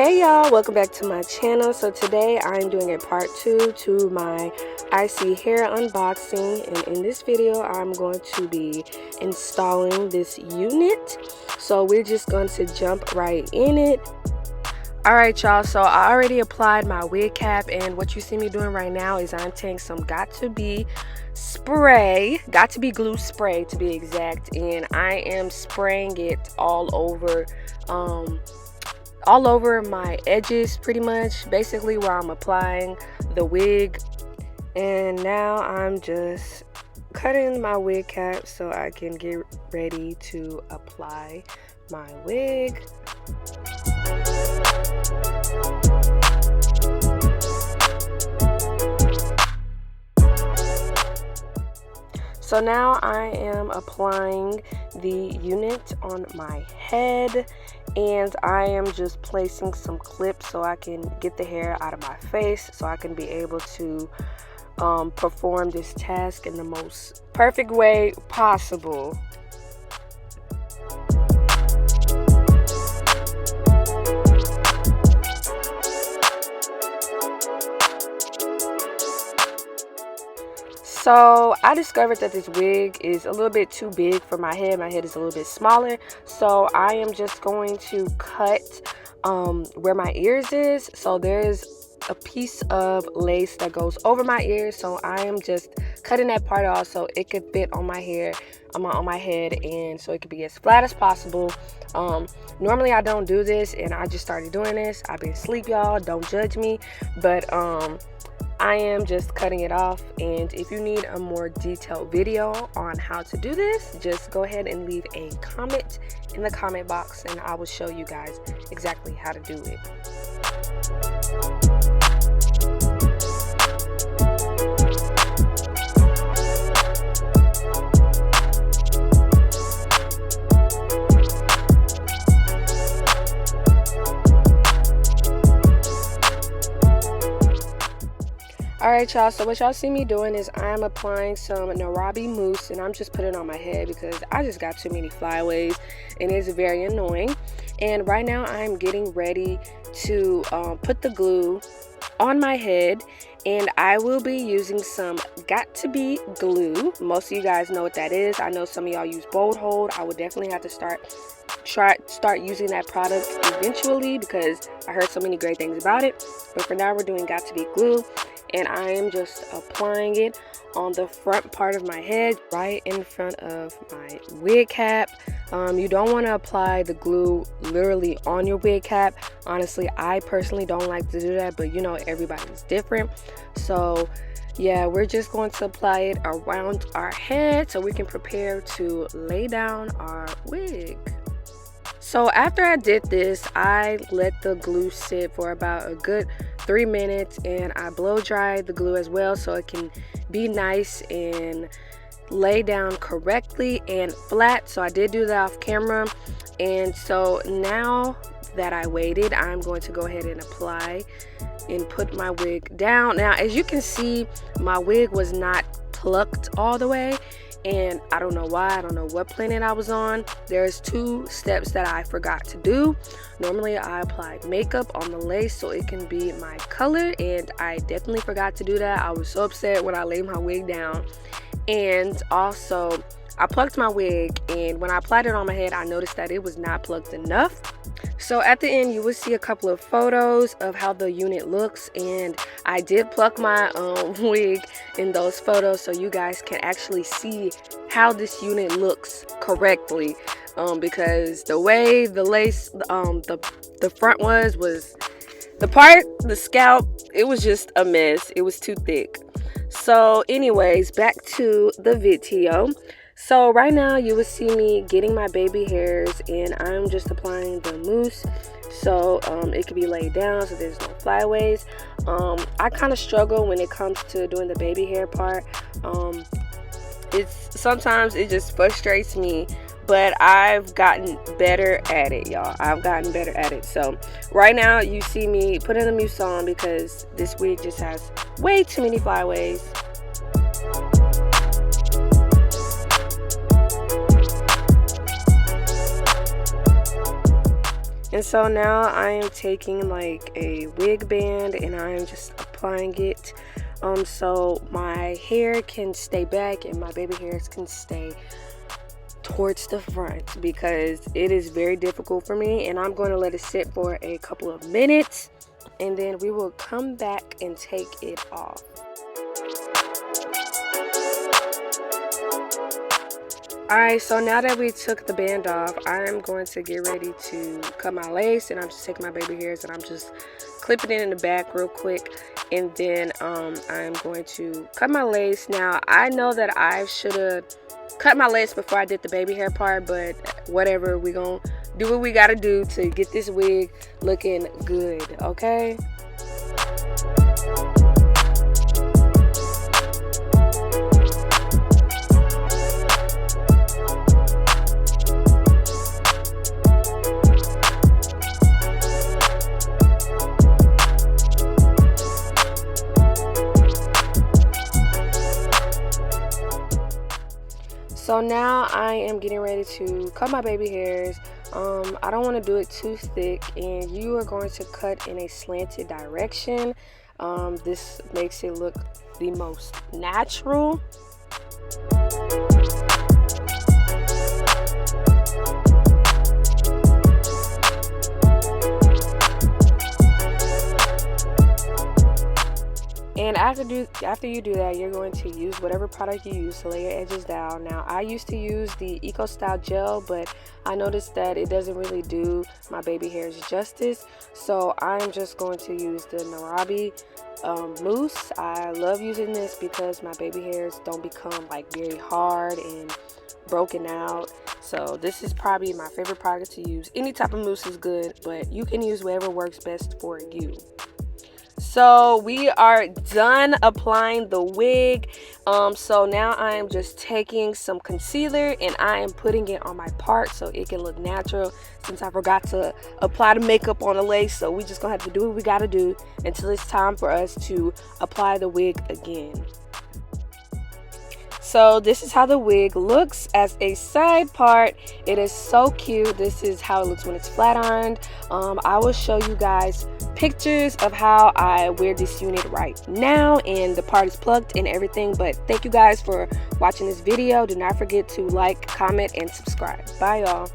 Hey y'all, welcome back to my channel. So today I'm doing a part 2 to my Isee hair unboxing, and in this video I'm going to be installing this unit. So we're just going to jump right in it. Alright y'all, so I already applied my wig cap, and what you see me doing right now is I'm taking some got to be glue spray to be exact, and I am spraying it all over my edges, pretty much, basically where I'm applying the wig. And now I'm just cutting my wig cap so I can get ready to apply my wig. So now I am applying the unit on my head, and I am just placing some clips so I can get the hair out of my face so I can be able to perform this task in the most perfect way possible. So I discovered that this wig is a little bit too big for my head. My head is a little bit smaller. So I am just going to cut where my ears is. So there's a piece of lace that goes over my ears. So I am just cutting that part off so it could fit on my hair, on my head, and so it could be as flat as possible. Normally I don't do this, and I just started doing this. I've been asleep, y'all. Don't judge me. But I am just cutting it off, and if you need a more detailed video on how to do this, just go ahead and leave a comment in the comment box and I will show you guys exactly how to do it. Alright y'all, so what y'all see me doing is I'm applying some Narabi mousse, and I'm just putting it on my head because I just got too many flyaways and it's very annoying. And right now I'm getting ready to put the glue on my head, and I will be using some got to be glue. Most of you guys know what that is. I know some of y'all use Bold Hold. I would definitely have to start using that product eventually because I heard so many great things about it. But for now we're doing got to be glue, and I am just applying it on the front part of my head, right in front of my wig cap. You don't want to apply the glue literally on your wig cap. Honestly, I personally don't like to do that, but you know, everybody's different. So yeah, we're just going to apply it around our head so we can prepare to lay down our wig. So after I did this, I let the glue sit for about a good 3 minutes, and I blow dried the glue as well so it can be nice and lay down correctly and flat. So I did do that off camera, and so now that I waited, I'm going to go ahead and apply and put my wig down. Now as you can see, my wig was not plucked all the way, and I don't know why. I don't know what planet I was on. There's 2 steps that I forgot to do. Normally I apply makeup on the lace so it can be my color, and I definitely forgot to do that. I was so upset when I laid my wig down. And also I plucked my wig, and when I applied it on my head, I noticed that it was not plucked enough. So at the end you will see a couple of photos of how the unit looks, and I did pluck my wig in those photos so you guys can actually see how this unit looks correctly, because the way the lace the front was the scalp, it was just a mess. It was too thick. So anyways, back to the video. So right now you will see me getting my baby hairs, and I'm just applying the mousse so it can be laid down so there's no flyaways. I kind of struggle when it comes to doing the baby hair part. Sometimes it just frustrates me, but I've gotten better at it, y'all. I've gotten better at it. So right now you see me putting the mousse on because this wig just has way too many flyaways. And so now I am taking like a wig band and I am just applying it so my hair can stay back and my baby hairs can stay towards the front, because it is very difficult for me. And I'm going to let it sit for a couple of minutes and then we will come back and take it off. Alright, so now that we took the band off, I'm going to get ready to cut my lace, and I'm just taking my baby hairs and I'm just clipping it in the back real quick, and then I'm going to cut my lace. Now I know that I should have cut my lace before I did the baby hair part, but whatever, we gonna do what we gotta do to get this wig looking good, okay? So now I am getting ready to cut my baby hairs. I don't want to do it too thick, and you are going to cut in a slanted direction. This makes it look the most natural. And after you do that, you're going to use whatever product you use to lay your edges down. Now, I used to use the Eco Style gel, but I noticed that it doesn't really do my baby hairs justice. So I'm just going to use the Narabi mousse. I love using this because my baby hairs don't become like very hard and broken out. So this is probably my favorite product to use. Any type of mousse is good, but you can use whatever works best for you. So we are done applying the wig. So now I am just taking some concealer and I am putting it on my part so it can look natural, since I forgot to apply the makeup on the lace. So we just gonna have to do what we gotta do until it's time for us to apply the wig again. So this is how the wig looks as a side part. It is so cute. This is how it looks when it's flat ironed. I will show you guys pictures of how I wear this unit right now, and the part is plugged and everything. But thank you guys for watching this video. Do not forget to like, comment, and subscribe. Bye y'all.